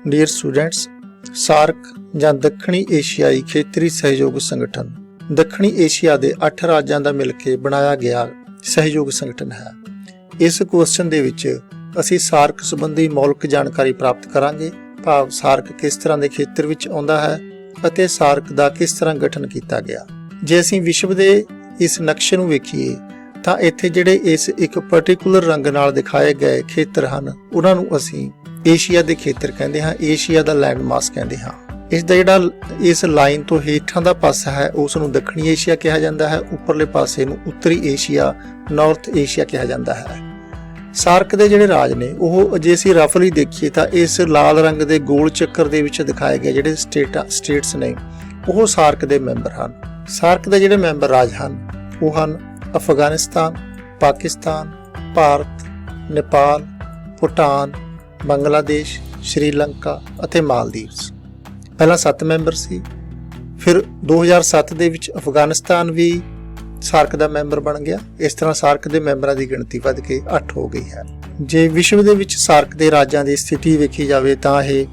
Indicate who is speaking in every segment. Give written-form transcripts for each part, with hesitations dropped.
Speaker 1: Dear ਸਟੂडेंट्स, shark ਜਾਂ ਦੱਖਣੀ ਏਸ਼ੀਆਈ ਖੇਤਰੀ ਸਹਿਯੋਗ ਸੰਗਠਨ ਦੱਖਣੀ ਏਸ਼ੀਆ ਦੇ 8 ਰਾਜਾਂ ਦਾ ਮਿਲ ਕੇ ਬਣਾਇਆ ਗਿਆ ਸਹਿਯੋਗ ਸੰਗਠਨ ਹੈ। ਇਸ ਕੁਐਸਚਨ ਦੇ ਵਿੱਚ ਅਸੀਂ ਸਾਰਕ ਸੰਬੰਧੀ ਮੌਲਿਕ ਜਾਣਕਾਰੀ ਪ੍ਰਾਪਤ ਕਰਾਂਗੇ, ਭਾਵ ਸਾਰਕ ਕਿਸ ਤਰ੍ਹਾਂ ਦੇ ਖੇਤਰ ਵਿੱਚ ਆਉਂਦਾ ਹੈ ਅਤੇ ਸਾਰਕ ਦਾ ਕਿਸ ਤਰ੍ਹਾਂ ਗਠਨ ਕੀਤਾ ਗਿਆ। ਜੇ ਅਸੀਂ ਵਿਸ਼ਵ ਦੇ ਇਸ ਨਕਸ਼ੇ ਨੂੰ ਵੇਖੀਏ ਤਾਂ ਇੱਥੇ ਜਿਹੜੇ ਇਸ ਇੱਕ ਪਾਰਟਿਕੂਲਰ ਰੰਗ ਨਾਲ ਦਿਖਾਏ ਗਏ ਖੇਤਰ ਹਨ, ਉਹਨਾਂ ਨੂੰ ਅਸੀਂ ਏਸ਼ੀਆ ਦੇ ਖੇਤਰ ਕਹਿੰਦੇ ਹਾਂ, ਏਸ਼ੀਆ ਦਾ ਲੈਂਡ ਮਾਸ ਕਹਿੰਦੇ ਹਾਂ। ਇਸ ਦਾ ਜਿਹੜਾ ਇਸ ਲਾਈਨ ਤੋਂ ਹੇਠਾਂ ਦਾ ਪਾਸਾ ਹੈ ਉਸ ਨੂੰ ਦੱਖਣੀ ਏਸ਼ੀਆ ਕਿਹਾ ਜਾਂਦਾ ਹੈ, ਉੱਪਰਲੇ ਪਾਸੇ ਨੂੰ ਉੱਤਰੀ ਏਸ਼ੀਆ, ਨਾਰਥ ਏਸ਼ੀਆ ਕਿਹਾ ਜਾਂਦਾ ਹੈ। ਸਾਰਕ ਦੇ ਜਿਹੜੇ ਰਾਜ ਨੇ ਉਹ ਜੇ ਅਸੀਂ ਰਫਲੀ ਦੇਖੀਏ ਤਾਂ ਇਸ ਲਾਲ ਰੰਗ ਦੇ ਗੋਲ ਚੱਕਰ ਦੇ ਵਿੱਚ ਦਿਖਾਏ ਗਏ ਜਿਹੜੇ ਸਟੇਟਸ ਨੇ ਉਹ ਸਾਰਕ ਦੇ ਮੈਂਬਰ ਹਨ। ਸਾਰਕ ਦੇ ਜਿਹੜੇ ਮੈਂਬਰ ਰਾਜ ਹਨ ਉਹ ਹਨ ਅਫਗਾਨਿਸਤਾਨ, ਪਾਕਿਸਤਾਨ, ਭਾਰਤ, ਨੇਪਾਲ, ਭੂਟਾਨ, ਬੰਗਲਾਦੇਸ਼, ਸ਼੍ਰੀਲੰਕਾ ਅਤੇ ਮਾਲਦੀਵਸ। ਪਹਿਲਾਂ 7 ਮੈਂਬਰ ਸੀ, ਫਿਰ 2007 ਦੇ ਵਿੱਚ ਅਫਗਾਨਿਸਤਾਨ ਵੀ ਸਾਰਕ ਦਾ ਮੈਂਬਰ ਬਣ ਗਿਆ। ਇਸ ਤਰ੍ਹਾਂ ਸਾਰਕ ਦੇ ਮੈਂਬਰਾਂ ਦੀ ਗਿਣਤੀ ਵੱਧ ਕੇ 8 ਹੋ ਗਈ ਹੈ। ਜੇ ਵਿਸ਼ਵ ਦੇ ਵਿੱਚ ਸਾਰਕ ਦੇ ਰਾਜਾਂ ਦੀ ਸਥਿਤੀ ਵੇਖੀ ਜਾਵੇ ਤਾਂ ਇਹ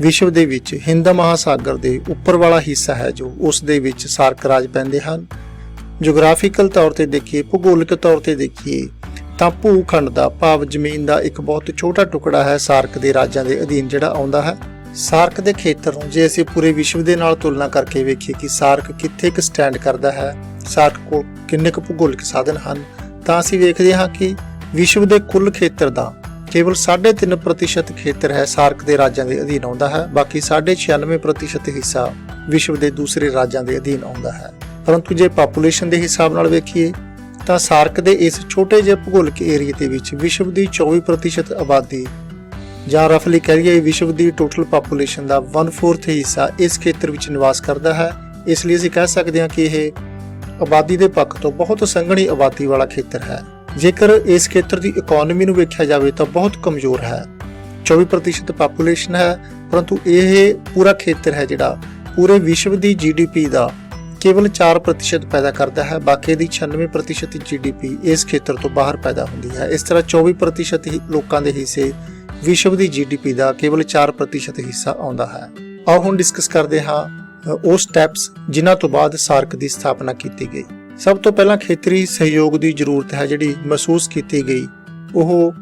Speaker 1: ਵਿਸ਼ਵ ਦੇ ਵਿੱਚ ਹਿੰਦ ਮਹਾਸਾਗਰ ਦੇ ਉੱਪਰ ਵਾਲਾ ਹਿੱਸਾ ਹੈ ਜੋ ਉਸ ਦੇ ਵਿੱਚ ਸਾਰਕ ਰਾਜ ਪੈਂਦੇ ਹਨ। ਜੀਓਗ੍ਰਾਫੀਕਲ ਤੌਰ ਤੇ ਦੇਖੀਏ, ਭੂਗੋਲਿਕ ਤੌਰ ਤੇ ਦੇਖੀਏ ਤਾਂ ਭੂਖੰਡ ਦਾ ਭਾਵ ਜ਼ਮੀਨ ਦਾ ਇੱਕ ਬਹੁਤ ਛੋਟਾ ਟੁਕੜਾ ਹੈ ਸਾਰਕ ਦੇ ਰਾਜਾਂ ਦੇ ਅਧੀਨ ਜਿਹੜਾ ਆਉਂਦਾ ਹੈ। ਸਾਰਕ ਦੇ ਖੇਤਰ ਨੂੰ ਜੇ ਅਸੀਂ ਪੂਰੇ ਵਿਸ਼ਵ ਦੇ ਨਾਲ ਤੁਲਨਾ ਕਰਕੇ ਵੇਖੀਏ ਕਿ ਸਾਰਕ ਕਿੱਥੇ ਕੁ ਸਟੈਂਡ ਕਰਦਾ ਹੈ, ਸਾਰਕ ਕੋਲ ਕਿੰਨੇ ਕੁ ਭੂਗੋਲਿਕ ਸਾਧਨ ਹਨ, ਤਾਂ ਅਸੀਂ ਵੇਖਦੇ ਹਾਂ ਕਿ ਵਿਸ਼ਵ ਦੇ ਕੁੱਲ ਖੇਤਰ ਦਾ ਕੇਵਲ 3.5% ਖੇਤਰ ਹੈ ਸਾਰਕ ਦੇ ਰਾਜਾਂ ਦੇ ਅਧੀਨ ਆਉਂਦਾ ਹੈ। ਬਾਕੀ 96% ਹਿੱਸਾ ਵਿਸ਼ਵ ਦੇ ਦੂਸਰੇ ਰਾਜਾਂ ਦੇ ਅਧੀਨ ਆਉਂਦਾ ਹੈ। ਪਰੰਤੂ ਜੇ ਪਾਪੂਲੇਸ਼ਨ ਦੇ ਹਿਸਾਬ ਨਾਲ ਵੇਖੀਏ ਤਾਂ ਸਾਰਕ ਦੇ ਇਸ ਛੋਟੇ ਜਿਹੇ ਭੂਗੋਲਿਕ ਏਰੀਏ ਦੇ ਵਿੱਚ ਵਿਸ਼ਵ ਦੀ 24% ਆਬਾਦੀ ਜਾਂ ਰਫਲੀ ਕਹਿ ਲਈਏ ਵਿਸ਼ਵ ਦੀ ਟੋਟਲ ਪਾਪੂਲੇਸ਼ਨ ਦਾ 1/4 ਹਿੱਸਾ ਇਸ ਖੇਤਰ ਵਿੱਚ ਨਿਵਾਸ ਕਰਦਾ ਹੈ। ਇਸ ਲਈ ਅਸੀਂ ਕਹਿ ਸਕਦੇ ਹਾਂ ਕਿ ਇਹ ਆਬਾਦੀ ਦੇ ਪੱਖ ਤੋਂ ਬਹੁਤ ਸੰਘਣੀ ਆਬਾਦੀ ਵਾਲਾ ਖੇਤਰ ਹੈ। ਜੇਕਰ ਇਸ ਖੇਤਰ ਦੀ ਇਕਨੋਮੀ ਨੂੰ ਵੇਖਿਆ ਜਾਵੇ ਤਾਂ ਬਹੁਤ ਕਮਜ਼ੋਰ ਹੈ। 24% ਪਾਪੂਲੇਸ਼ਨ ਹੈ, ਪਰੰਤੂ ਇਹ ਪੂਰਾ ਖੇਤਰ ਹੈ ਜਿਹੜਾ ਪੂਰੇ ਵਿਸ਼ਵ ਦੀ GDP ਦਾ ਕੇਵਲ 4% ਪੈਦਾ ਕਰਦਾ ਹੈ। ਬਾਕੀ ਦੀ 96% GDP ਇਸ ਖੇਤਰ ਤੋਂ ਬਾਹਰ ਪੈਦਾ ਹੁੰਦੀ ਹੈ। ਇਸ ਤਰ੍ਹਾਂ 24% ਲੋਕਾਂ ਦੇ ਹਿੱਸੇ ਵਿਸ਼ਵ ਦੀ GDP ਦਾ ਕੇਵਲ 4% ਹਿੱਸਾ ਆਉਂਦਾ ਹੈ। ਆਓ ਹੁਣ ਡਿਸਕਸ ਕਰਦੇ ਹਾਂ ਉਹ ਸਟੈਪਸ ਜਿਨ੍ਹਾਂ ਤੋਂ ਬਾਅਦ ਸਾਰਕ ਦੀ ਸਥਾਪਨਾ ਕੀਤੀ ਗਈ। ਸਭ ਤੋਂ ਪਹਿਲਾਂ ਖੇਤਰੀ ਸਹਿਯੋਗ ਦੀ ਜ਼ਰੂਰਤ ਹੈ ਜਿਹੜੀ ਮਹਿਸੂਸ ਕੀਤੀ ਗਈ, ਉਹ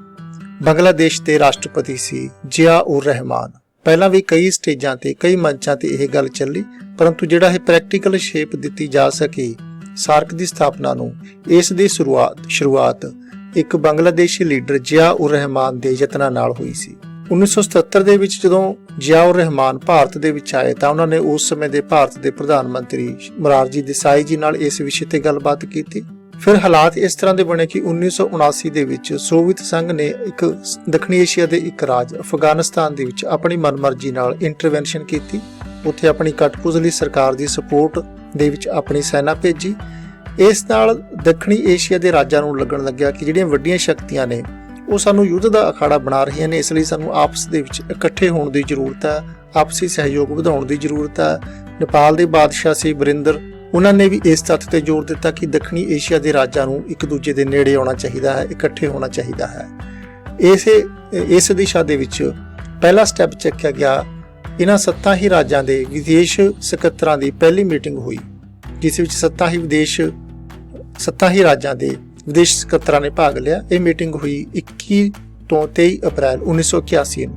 Speaker 1: ਬੰਗਲਾਦੇਸ਼ ਦੇ ਰਾਸ਼ਟਰਪਤੀ ਸੀ ਜ਼ਿਆ ਉਰ ਰਹਿਮਾਨ। ਪਹਿਲਾਂ ਵੀ ਕਈ ਸਟੇਜਾਂ ਤੇ ਕਈ ਮੰਚਾਂ ਤੇ ਇਹ ਗੱਲ ਚੱਲੀ, ਪਰੰਤੂ ਜਿਹੜਾ ਇਹ ਪ੍ਰੈਕਟੀਕਲ ਸ਼ੇਪ ਦਿੱਤੀ ਜਾ ਸਕੇ ਸਾਰਕ ਦੀ ਸਥਾਪਨਾ ਨੂੰ, ਇਸ ਦੀ ਸ਼ੁਰੂਆਤ ਇੱਕ ਬੰਗਲਾਦੇਸ਼ੀ ਲੀਡਰ ਜ਼ਿਆ ਉਰ ਰਹਿਮਾਨ ਦੇ ਯਤਨਾਂ ਨਾਲ ਹੋਈ ਸੀ। 1977 ਦੇ ਵਿੱਚ ਜਦੋਂ ਜ਼ਿਆ ਉਰ ਰਹਿਮਾਨ ਭਾਰਤ ਦੇ ਵਿੱਚ ਆਏ ਤਾਂ ਉਹਨਾਂ ਨੇ ਉਸ ਸਮੇਂ ਦੇ ਭਾਰਤ ਦੇ ਪ੍ਰਧਾਨ ਮੰਤਰੀ ਮੋਰਾਰਜੀ ਦੇਸਾਈ ਜੀ ਨਾਲ ਇਸ ਵਿਸ਼ੇ ਤੇ ਗੱਲਬਾਤ ਕੀਤੀ। ਫਿਰ ਹਾਲਾਤ ਇਸ ਤਰ੍ਹਾਂ ਦੇ ਬਣੇ ਕਿ 1979 ਦੇ ਵਿੱਚ ਸੋਵੀਅਤ ਸੰਘ ਨੇ ਇੱਕ ਦੱਖਣੀ ਏਸ਼ੀਆ ਦੇ ਇੱਕ ਰਾਜ ਅਫਗਾਨਿਸਤਾਨ ਦੇ ਵਿੱਚ ਆਪਣੀ ਮਨਮਰਜ਼ੀ ਨਾਲ ਇੰਟਰਵੈਂਸ਼ਨ ਕੀਤੀ। ਉੱਥੇ ਆਪਣੀ ਕਠਪੁਤਲੀ ਸਰਕਾਰ ਦੀ ਸਪੋਰਟ ਦੇ ਵਿੱਚ ਆਪਣੀ ਸੈਨਾ ਭੇਜੀ। ਇਸ ਨਾਲ ਦੱਖਣੀ ਏਸ਼ੀਆ ਦੇ ਰਾਜਾਂ ਨੂੰ ਲੱਗਣ ਲੱਗਿਆ ਕਿ ਜਿਹੜੀਆਂ ਵੱਡੀਆਂ ਸ਼ਕਤੀਆਂ ਨੇ ਉਹ ਸਾਨੂੰ ਯੁੱਧ ਦਾ ਅਖਾੜਾ ਬਣਾ ਰਹੀਆਂ ਨੇ, ਇਸ ਲਈ ਸਾਨੂੰ ਆਪਸ ਦੇ ਵਿੱਚ ਇਕੱਠੇ ਹੋਣ ਦੀ ਜ਼ਰੂਰਤ ਹੈ, ਆਪਸੀ ਸਹਿਯੋਗ ਵਧਾਉਣ ਦੀ ਜ਼ਰੂਰਤ ਹੈ। ਨੇਪਾਲ ਦੇ ਬਾਦਸ਼ਾਹ ਸੀ ਬਰਿੰਦਰ, ਉਹਨਾਂ ਨੇ ਵੀ ਇਸ ਤੱਥ ਤੇ ਜ਼ੋਰ ਦਿੱਤਾ ਕਿ ਦੱਖਣੀ ਏਸ਼ੀਆ ਦੇ ਰਾਜਾਂ ਨੂੰ ਇੱਕ ਦੂਜੇ ਦੇ ਨੇੜੇ ਆਉਣਾ ਚਾਹੀਦਾ ਹੈ, ਇਕੱਠੇ ਹੋਣਾ ਚਾਹੀਦਾ ਹੈ। ਇਸ ਦਿਸ਼ਾ ਦੇ ਵਿੱਚ ਪਹਿਲਾ ਸਟੈਪ ਚੱਕਿਆ ਗਿਆ। ਇਹਨਾਂ 7 ਹੀ ਰਾਜਾਂ ਦੇ ਵਿਦੇਸ਼ ਸਕੱਤਰਾਂ ਦੀ ਪਹਿਲੀ ਮੀਟਿੰਗ ਹੋਈ, ਜਿਸ ਵਿੱਚ 7 ਹੀ ਰਾਜਾਂ ਦੇ ਵਿਦੇਸ਼ ਸਕੱਤਰਾਂ ਨੇ ਭਾਗ ਲਿਆ। ਇਹ ਮੀਟਿੰਗ ਹੋਈ 21 ਤੋਂ 23 ਅਪ੍ਰੈਲ 1981 ਨੂੰ।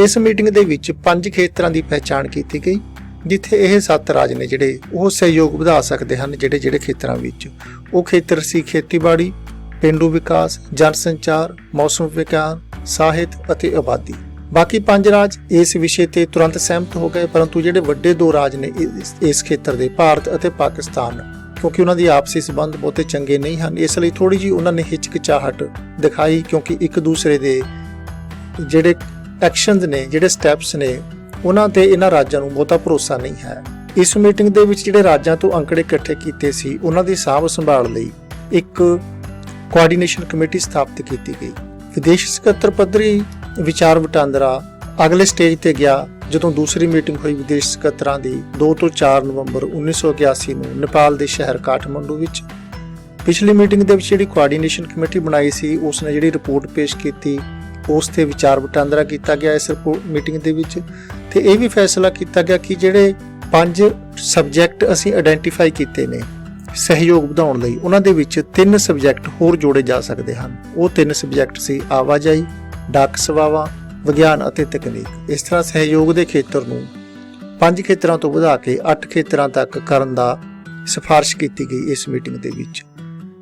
Speaker 1: ਇਸ ਮੀਟਿੰਗ ਦੇ ਵਿੱਚ 5 ਖੇਤਰਾਂ ਦੀ ਪਹਿਚਾਣ ਕੀਤੀ ਗਈ, ਜਿੱਥੇ ਇਹ 7 ਰਾਜ ਨੇ ਜਿਹੜੇ ਉਹ ਸਹਿਯੋਗ ਵਧਾ ਸਕਦੇ ਹਨ। ਜਿਹੜੇ ਖੇਤਰਾਂ ਵਿੱਚ ਉਹ ਖੇਤਰ ਸੀ ਖੇਤੀਬਾੜੀ, ਪੇਂਡੂ ਵਿਕਾਸ, ਜਨ ਸੰਚਾਰ, ਮੌਸਮ ਵਿਗਿਆਨ, ਸਾਹਿਤ ਅਤੇ ਆਬਾਦੀ। ਬਾਕੀ 5 ਰਾਜ ਇਸ ਵਿਸ਼ੇ ਤੇ ਤੁਰੰਤ ਸਹਿਮਤ ਹੋ ਗਏ, ਪਰੰਤੂ ਜਿਹੜੇ ਵੱਡੇ 2 ਰਾਜ ਨੇ ਇਸ ਖੇਤਰ ਦੇ ਭਾਰਤ ਅਤੇ ਪਾਕਿਸਤਾਨ, ਕਿਉਂਕਿ ਉਹਨਾਂ ਦੀ ਆਪਸੀ ਸੰਬੰਧ ਬਹੁਤੇ ਚੰਗੇ ਨਹੀਂ ਹਨ, ਇਸ ਲਈ ਥੋੜੀ ਜਿਹੀ ਉਹਨਾਂ ਨੇ ਹਿਚਕਿਚਾਹਟ ਦਿਖਾਈ, ਕਿਉਂਕਿ ਇੱਕ ਦੂਸਰੇ ਦੇ ਜਿਹੜੇ ਐਕਸ਼ਨਸ ਨੇ, ਜਿਹੜੇ ਸਟੈਪਸ ਨੇ, ਉਹਨਾਂ ਤੇ ਇਹਨਾਂ ਰਾਜਾਂ ਨੂੰ ਬਹੁਤਾ ਭਰੋਸਾ ਨਹੀਂ ਹੈ। ਇਸ ਮੀਟਿੰਗ ਦੇ ਵਿੱਚ ਜਿਹੜੇ ਰਾਜਾਂ ਤੋਂ ਅੰਕੜੇ ਇਕੱਠੇ ਕੀਤੇ ਸੀ ਉਹਨਾਂ ਦੀ ਸਾਂਭ ਸੰਭਾਲ ਲਈ ਇੱਕ ਕੋਆਰਡੀਨੇਸ਼ਨ ਕਮੇਟੀ ਸਥਾਪਿਤ ਕੀਤੀ ਗਈ। ਵਿਦੇਸ਼ ਸਕੱਤਰ ਪੱਧਰੀ ਵਿਚਾਰ ਵਟਾਂਦਰਾ ਅਗਲੇ ਸਟੇਜ ਤੇ ਗਿਆ ਜਦੋਂ ਦੂਸਰੀ ਮੀਟਿੰਗ ਹੋਈ ਵਿਦੇਸ਼ ਸਕੱਤਰਾਂ ਦੀ 2 ਤੋਂ 4 ਨਵੰਬਰ 1981 ਨੂੰ ਨੇਪਾਲ ਦੇ ਸ਼ਹਿਰ ਕਾਠਮੰਡੂ ਵਿੱਚ। ਪਿਛਲੀ ਮੀਟਿੰਗ ਦੇ ਵਿੱਚ ਜਿਹੜੀ ਕੋਆਰਡੀਨੇਸ਼ਨ ਕਮੇਟੀ ਬਣਾਈ ਸੀ ਉਸ ਨੇ ਜਿਹੜੀ ਰਿਪੋਰਟ ਪੇਸ਼ ਕੀਤੀ ਉਸ ਤੇ ਵਿਚਾਰ ਵਟਾਂਦਰਾ ਕੀਤਾ ਗਿਆ ਇਸ ਮੀਟਿੰਗ ਦੇ ਵਿੱਚ। ਤੇ ਇਹ ਵੀ ਫੈਸਲਾ ਕੀਤਾ ਗਿਆ ਕਿ ਜਿਹੜੇ 5 ਸਬਜੈਕਟ ਅਸੀਂ ਆਇਡੈਂਟੀਫਾਈ ਕੀਤੇ ਨੇ ਸਹਿਯੋਗ ਵਧਾਉਣ ਲਈ, ਉਹਨਾਂ ਦੇ ਵਿੱਚ 3 ਸਬਜੈਕਟ ਹੋਰ ਜੋੜੇ ਜਾ ਸਕਦੇ ਹਨ। ਉਹ 3 ਸਬਜੈਕਟ ਸੀ ਆਵਾਜਾਈ, ਡਾਕ ਸੇਵਾਵਾਂ, ਵਿਗਿਆਨ ਅਤੇ ਤਕਨੀਕ। ਇਸ ਤਰ੍ਹਾਂ ਸਹਿਯੋਗ ਦੇ ਖੇਤਰ ਨੂੰ 5 ਖੇਤਰਾਂ ਤੋਂ ਵਧਾ ਕੇ 8 ਖੇਤਰਾਂ ਤੱਕ ਕਰਨ ਦਾ ਸਿਫਾਰਿਸ਼ ਕੀਤੀ ਗਈ ਇਸ ਮੀਟਿੰਗ ਦੇ ਵਿੱਚ।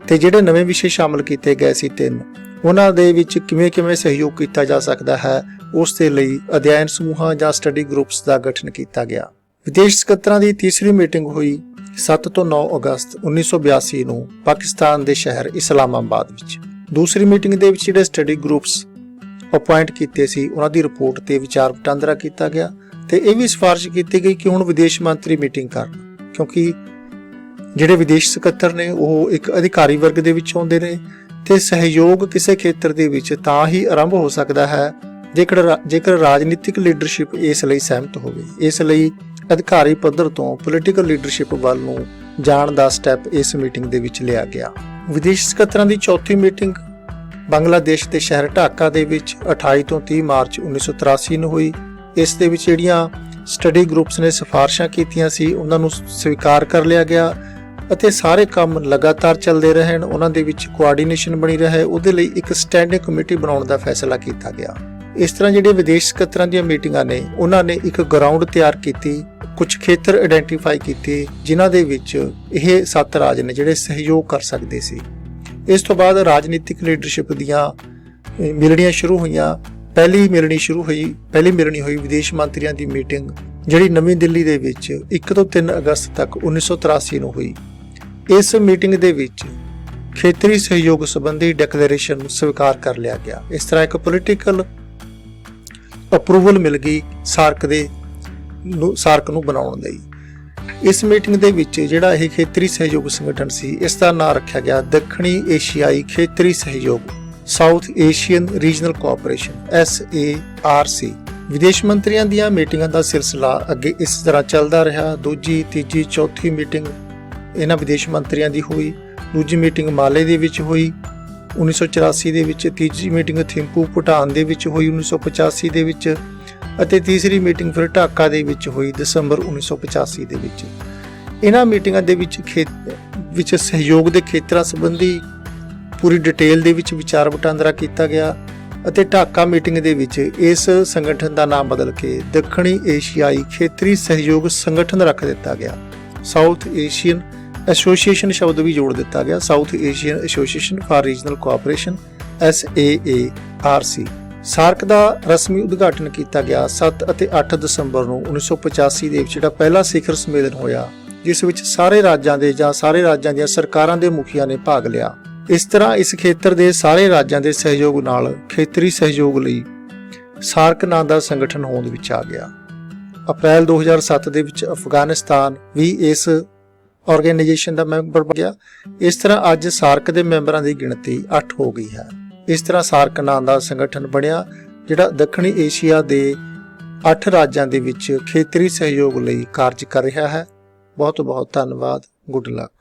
Speaker 1: ਤੇ ਜਿਹੜੇ ਨਵੇਂ ਵਿਸ਼ੇ ਸ਼ਾਮਲ ਕੀਤੇ ਗਏ ਸੀ 3, ਉਹਨਾਂ ਦੇ ਵਿੱਚ ਕਿਵੇਂ ਸਹਿਯੋਗ ਕੀਤਾ ਜਾ ਸਕਦਾ ਹੈ, ਉਸ ਦੇ ਲਈ ਅਧਿਐਨ ਸਮੂਹਾਂ ਜਾਂ ਸਟੱਡੀ ਗਰੁੱਪਸ ਦਾ ਗਠਨ ਕੀਤਾ ਗਿਆ। ਵਿਦੇਸ਼ ਸਕੱਤਰਾਂ ਦੀ ਤੀਸਰੀ ਮੀਟਿੰਗ ਹੋਈ 7 ਤੋਂ 9 ਅਗਸਤ 1982 ਨੂੰ ਪਾਕਿਸਤਾਨ ਦੇ ਸ਼ਹਿਰ ਇਸਲਾਮਾਬਾਦ ਵਿੱਚ। ਦੂਸਰੀ ਮੀਟਿੰਗ ਦੇ ਵਿੱਚ ਜਿਹੜੇ ਸਟੱਡੀ ਗਰੁੱਪਸ ਅਪਾਇੰਟ ਕੀਤੇ ਸੀ ਉਹਨਾਂ ਦੀ ਰਿਪੋਰਟ ਤੇ ਵਿਚਾਰ ਵਟਾਂਦਰਾ ਕੀਤਾ ਗਿਆ ਤੇ ਇਹ ਵੀ ਸਿਫਾਰਿਸ਼ ਕੀਤੀ ਗਈ ਕਿ ਹੁਣ ਵਿਦੇਸ਼ ਮੰਤਰੀ ਮੀਟਿੰਗ ਕਰਨ, ਕਿਉਂਕਿ ਜਿਹੜੇ ਵਿਦੇਸ਼ ਸਕੱਤਰ ਨੇ ਉਹ ਇੱਕ ਅਧਿਕਾਰੀ ਵਰਗ ਦੇ ਵਿੱਚ ਆਉਂਦੇ ਨੇ ਤੇ ਸਹਿਯੋਗ ਕਿਸੇ ਖੇਤਰ ਦੇ ਵਿੱਚ ਤਾਂ ਹੀ ਆਰੰਭ ਹੋ ਸਕਦਾ ਹੈ ਜੇਕਰ ਰਾਜਨੀਤਿਕ ਲੀਡਰਸ਼ਿਪ ਇਸ ਲਈ ਸਹਿਮਤ ਹੋਵੇ। ਇਸ ਲਈ ਅਧਿਕਾਰੀ ਪੱਧਰ ਤੋਂ ਪੋਲੀਟੀਕਲ ਲੀਡਰਸ਼ਿਪ ਵੱਲ ਨੂੰ ਜਾਣ ਦਾ ਸਟੈਪ ਇਸ ਮੀਟਿੰਗ ਦੇ ਵਿੱਚ ਲਿਆ ਗਿਆ। ਵਿਦੇਸ਼ ਸਕੱਤਰਾਂ ਦੀ ਚੌਥੀ ਮੀਟਿੰਗ ਬੰਗਲਾਦੇਸ਼ ਦੇ ਸ਼ਹਿਰ ਢਾਕਾ ਦੇ ਵਿੱਚ 28 ਤੋਂ 30 ਮਾਰਚ 1983 ਨੂੰ ਹੋਈ। ਇਸ ਦੇ ਵਿੱਚ ਜਿਹੜੀਆਂ ਸਟੱਡੀ ਗਰੁੱਪਸ ਨੇ ਸਿਫਾਰਿਸ਼ਾਂ ਕੀਤੀਆਂ ਸੀ ਉਹਨਾਂ ਨੂੰ ਸਵੀਕਾਰ ਕਰ ਲਿਆ ਗਿਆ ਅਤੇ ਸਾਰੇ ਕੰਮ ਲਗਾਤਾਰ ਚੱਲਦੇ ਰਹਿਣ, ਉਹਨਾਂ ਦੇ ਵਿੱਚ ਕੋਆਰਡੀਨੇਸ਼ਨ ਬਣੀ ਰਹੇ, ਉਹਦੇ ਲਈ ਇੱਕ ਸਟੈਂਡਿੰਗ ਕਮੇਟੀ ਬਣਾਉਣ ਦਾ ਫੈਸਲਾ ਕੀਤਾ ਗਿਆ। ਇਸ ਤਰ੍ਹਾਂ ਜਿਹੜੇ ਵਿਦੇਸ਼ ਸਕੱਤਰਾਂ ਦੀਆਂ ਮੀਟਿੰਗਾਂ ਨੇ ਉਹਨਾਂ ਨੇ ਇੱਕ ਗਰਾਊਂਡ ਤਿਆਰ ਕੀਤੀ, ਕੁਝ ਖੇਤਰ ਆਇਡੈਂਟੀਫਾਈ ਕੀਤੇ ਜਿਨ੍ਹਾਂ ਦੇ ਵਿੱਚ ਇਹ 7 ਰਾਜ ਨੇ ਜਿਹੜੇ ਸਹਿਯੋਗ ਕਰ ਸਕਦੇ ਸੀ। ਇਸ ਤੋਂ ਬਾਅਦ ਰਾਜਨੀਤਿਕ ਲੀਡਰਸ਼ਿਪ ਦੀਆਂ ਮਿਲਣੀਆਂ ਸ਼ੁਰੂ ਹੋਈਆਂ। ਪਹਿਲੀ ਮਿਲਣੀ ਹੋਈ ਵਿਦੇਸ਼ ਮੰਤਰੀਆਂ ਦੀ ਮੀਟਿੰਗ ਜਿਹੜੀ ਨਵੀਂ ਦਿੱਲੀ ਦੇ ਵਿੱਚ 1 ਤੋਂ 3 ਅਗਸਤ ਤੱਕ 1983 ਨੂੰ ਹੋਈ। ਇਸ ਮੀਟਿੰਗ ਦੇ ਵਿੱਚ ਖੇਤਰੀ ਸਹਿਯੋਗ ਸੰਬੰਧੀ ਡਿਕਲੇਰੇਸ਼ਨ ਨੂੰ ਸਵੀਕਾਰ ਕਰ ਲਿਆ ਗਿਆ। ਇਸ ਤਰ੍ਹਾਂ ਇੱਕ ਪੋਲੀਟੀਕਲ ਅਪਰੂਵਲ ਮਿਲ ਗਈ ਸਾਰਕ ਨੂੰ ਬਣਾਉਣ ਲਈ। ਇਸ ਮੀਟਿੰਗ ਦੇ ਵਿੱਚ ਜਿਹੜਾ ਇਹ ਖੇਤਰੀ ਸਹਿਯੋਗ ਸੰਗਠਨ ਸੀ ਇਸ ਦਾ ਨਾਮ ਰੱਖਿਆ ਗਿਆ ਦੱਖਣੀ ਏਸ਼ੀਆਈ ਖੇਤਰੀ ਸਹਿਯੋਗ south Asian regional cooperation SARC। ਵਿਦੇਸ਼ ਮੰਤਰੀਆਂ ਦੀਆਂ ਮੀਟਿੰਗਾਂ ਦਾ ਸਿਲਸਿਲਾ ਅੱਗੇ ਇਸ ਤਰ੍ਹਾਂ ਚੱਲਦਾ ਰਿਹਾ। ਦੂਜੀ, ਤੀਜੀ, ਚੌਥੀ ਮੀਟਿੰਗ ਇਹਨਾਂ ਵਿਦੇਸ਼ ਮੰਤਰੀਆਂ ਦੀ ਹੋਈ। ਦੂਜੀ ਮੀਟਿੰਗ ਮਾਲੇ ਦੇ ਵਿੱਚ ਹੋਈ 1984 ਦੇ ਵਿੱਚ। ਤੀਜੀ ਮੀਟਿੰਗ ਥਿੰਪੂ ਭੂਟਾਨ ਦੇ ਵਿੱਚ ਹੋਈ 1985 ਦੇ ਵਿੱਚ ਅਤੇ ਤੀਸਰੀ ਮੀਟਿੰਗ ਫਿਰ ਢਾਕਾ ਦੇ ਵਿੱਚ ਹੋਈ ਦਸੰਬਰ 1985 ਦੇ ਵਿੱਚ। ਇਹਨਾਂ ਮੀਟਿੰਗਾਂ ਦੇ ਵਿੱਚ ਸਹਿਯੋਗ ਦੇ ਖੇਤਰਾਂ ਸੰਬੰਧੀ ਪੂਰੀ ਡਿਟੇਲ ਦੇ ਵਿੱਚ ਵਿਚਾਰ ਵਟਾਂਦਰਾ ਕੀਤਾ ਗਿਆ ਅਤੇ ਢਾਕਾ ਮੀਟਿੰਗ ਦੇ ਵਿੱਚ ਇਸ ਸੰਗਠਨ ਦਾ ਨਾਮ ਬਦਲ ਕੇ ਦੱਖਣੀ ਏਸ਼ੀਆਈ ਖੇਤਰੀ ਸਹਿਯੋਗ ਸੰਗਠਨ ਰੱਖ ਦਿੱਤਾ ਗਿਆ। ਸਾਊਥ ਏਸ਼ੀਅਨ ਐਸੋਸੀਏਸ਼ਨ ਸ਼ਬਦ ਵੀ ਜੋੜ ਦਿੱਤਾ ਗਿਆ, south Asian association for regional cooperation SAARC। Shark ਦਾ ਰਸਮੀ ਉਦਘਾਟਨ ਕੀਤਾ ਗਿਆ 7 ਅਤੇ 8 ਦਸੰਬਰ ਨੂੰ 1985 ਦੇ ਵਿੱਚ, ਜਿਹੜਾ ਪਹਿਲਾ ਸਿਖਰ ਸੰਮੇਲਨ ਹੋਇਆ ਜਿਸ ਵਿੱਚ ਸਾਰੇ ਰਾਜਾਂ ਦੀਆਂ ਸਰਕਾਰਾਂ ਦੇ ਮੁਖੀਆਂ ਨੇ ਭਾਗ ਲਿਆ। ਇਸ ਤਰ੍ਹਾਂ ਇਸ ਖੇਤਰ ਦੇ ਸਾਰੇ ਰਾਜਾਂ ਦੇ ਸਹਿਯੋਗ ਨਾਲ ਖੇਤਰੀ ਸਹਿਯੋਗ ਲਈ ਸਾਰਕ ਨਾਂ ਦਾ ਸੰਗਠਨ ਹੋਂਦ ਵਿੱਚ ਆ ਗਿਆ। ਅਪ੍ਰੈਲ 2007 ਦੇ ਵਿੱਚ ਅਫਗਾਨਿਸਤਾਨ ਵੀ ਇਸ ਆਰਗੇਨਾਈਜੇਸ਼ਨ ਦਾ ਮੈਂਬਰ ਬਣ ਗਿਆ। ਇਸ ਤਰ੍ਹਾਂ ਅੱਜ ਸਾਰਕ ਦੇ ਮੈਂਬਰਾਂ ਦੀ ਗਿਣਤੀ 8 ਹੋ ਗਈ ਹੈ। ਇਸ ਤਰ੍ਹਾਂ ਸਾਰਕ ਨਾਂ ਦਾ ਸੰਗਠਨ ਬਣਿਆ ਜਿਹੜਾ ਦੱਖਣੀ ਏਸ਼ੀਆ ਦੇ 8 ਰਾਜਾਂ ਦੇ ਵਿੱਚ ਖੇਤਰੀ ਸਹਿਯੋਗ ਲਈ ਕਾਰਜ ਕਰ ਰਿਹਾ ਹੈ। ਬਹੁਤ ਬਹੁਤ ਧੰਨਵਾਦ। Good luck.